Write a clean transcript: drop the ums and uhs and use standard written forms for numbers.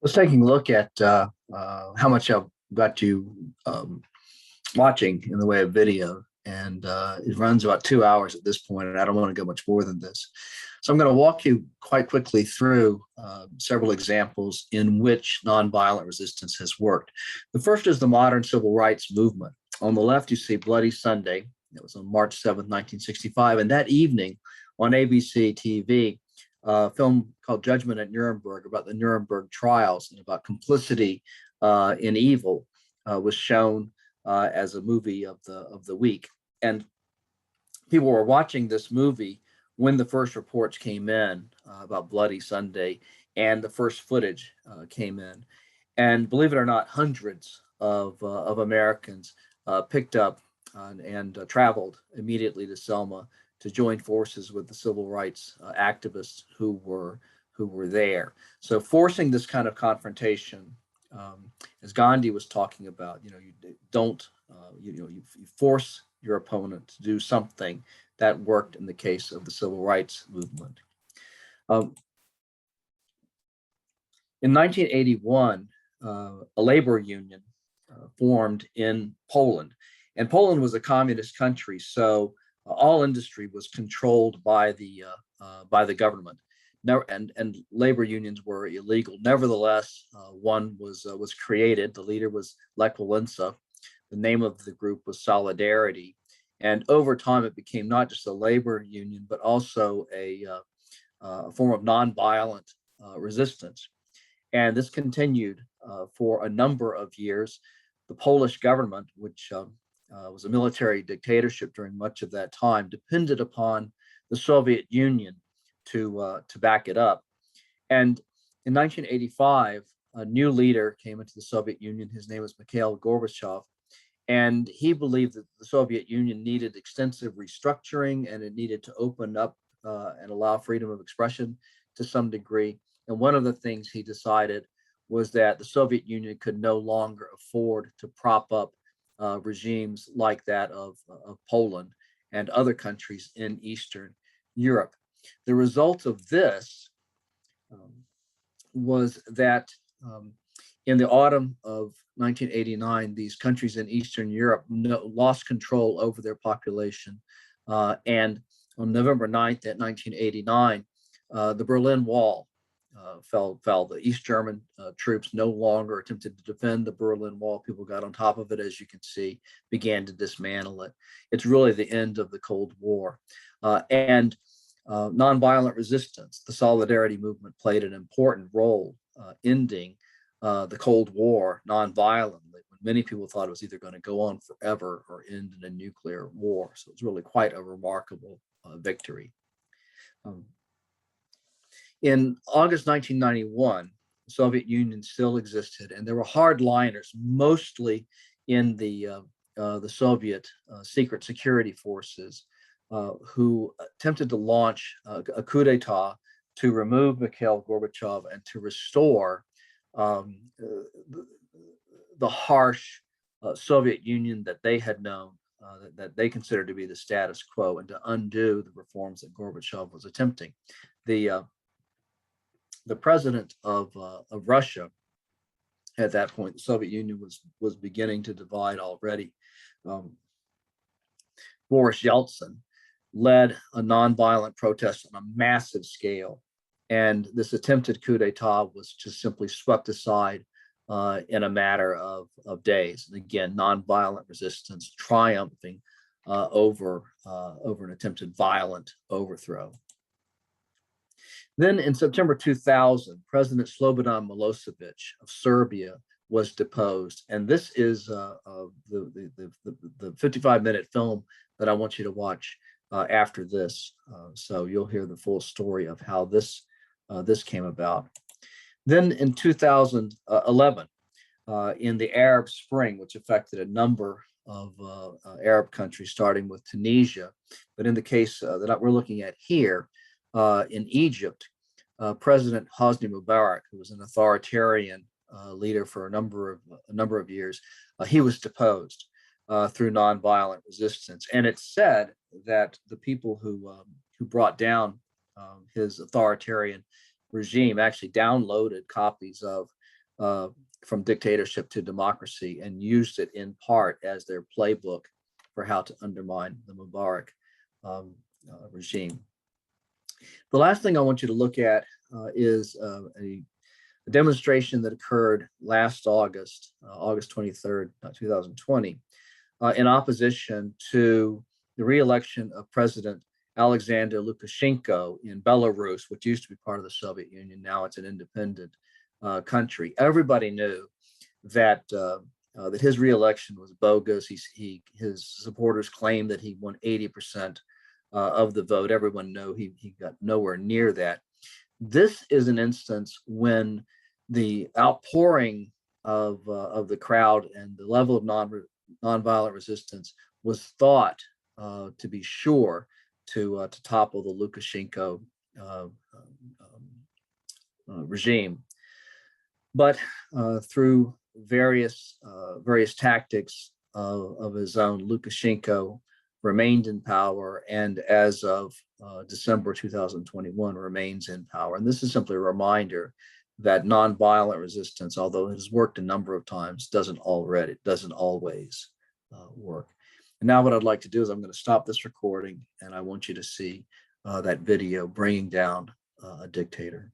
Was taking a look at how much I've got you watching in the way of video, and it runs about 2 hours at this point, and I don't want to go much more than this. So I'm going to walk you quite quickly through several examples in which nonviolent resistance has worked. The first is the modern civil rights movement. On the left, you see Bloody Sunday. It was on March 7th, 1965, and that evening on ABC TV, a film called Judgment at Nuremberg about the Nuremberg trials and about complicity in evil was shown as a movie of the week. And people were watching this movie when the first reports came in about Bloody Sunday and the first footage came in. And believe it or not, hundreds of Americans picked up and traveled immediately to Selma to join forces with the civil rights activists who were there. So forcing this kind of confrontation, as Gandhi was talking about, you don't, you force your opponent to do something. That worked in the case of the civil rights movement. In 1981, a labor union formed in Poland, and Poland was a communist country, so all industry was controlled by the government. And labor unions were illegal. Nevertheless, one was created. The leader was Lech Walesa. The name of the group was Solidarity. And over time, it became not just a labor union, but also a form of nonviolent resistance. And this continued for a number of years. The Polish government, which was a military dictatorship during much of that time, depended upon the Soviet Union to back it up. And in 1985, a new leader came into the Soviet Union. His name was Mikhail Gorbachev. And he believed that the Soviet Union needed extensive restructuring, and it needed to open up and allow freedom of expression to some degree. And one of the things he decided was that the Soviet Union could no longer afford to prop up regimes like that of Poland and other countries in Eastern Europe. The result of this was that in the autumn of 1989, these countries in Eastern Europe lost control over their population. And on November 9th, 1989, the Berlin Wall fell. The East German troops no longer attempted to defend the Berlin Wall. People got on top of it, as you can see, began to dismantle it. It's really the end of the Cold War. And nonviolent resistance, the Solidarity movement, played an important role ending the Cold War nonviolently, when many people thought it was either going to go on forever or end in a nuclear war. So it's really quite a remarkable victory. In August 1991, the Soviet Union still existed, and there were hardliners, mostly in the Soviet secret security forces, who attempted to launch a coup d'etat to remove Mikhail Gorbachev and to restore the harsh Soviet Union that they had known, that they considered to be the status quo, and to undo the reforms that Gorbachev was attempting. The president of Russia at that point, the Soviet Union was beginning to divide already. Boris Yeltsin led a nonviolent protest on a massive scale. And this attempted coup d'etat was just simply swept aside in a matter of days. And again, nonviolent resistance triumphing over an attempted violent overthrow. Then in September 2000, President Slobodan Milosevic of Serbia was deposed. And this is the 55-minute film that I want you to watch after this. So you'll hear the full story of how this came about. Then in 2011, in the Arab Spring, which affected a number of Arab countries, starting with Tunisia, but in the case that we're looking at here, in Egypt, President Hosni Mubarak, who was an authoritarian leader for a number of years, he was deposed through nonviolent resistance. And it's said that the people who brought down his authoritarian regime actually downloaded copies of from dictatorship to democracy and used it in part as their playbook for how to undermine the Mubarak regime. The last thing I want you to look at is a demonstration that occurred last August, August 23rd, 2020, in opposition to the re-election of President Alexander Lukashenko in Belarus, which used to be part of the Soviet Union. Now it's an independent country. Everybody knew that that his re-election was bogus. His supporters claimed that he won 80% of the vote. Everyone knew he got nowhere near that. This is an instance when the outpouring of the crowd and the level of nonviolent resistance was thought to be sure to topple the Lukashenko regime. But through various tactics of his own, Lukashenko remained in power, and as of December 2021 remains in power. And this is simply a reminder that nonviolent resistance, although it has worked a number of times, doesn't always work. And now what I'd like to do is I'm going to stop this recording, and I want you to see that video, Bringing Down a Dictator.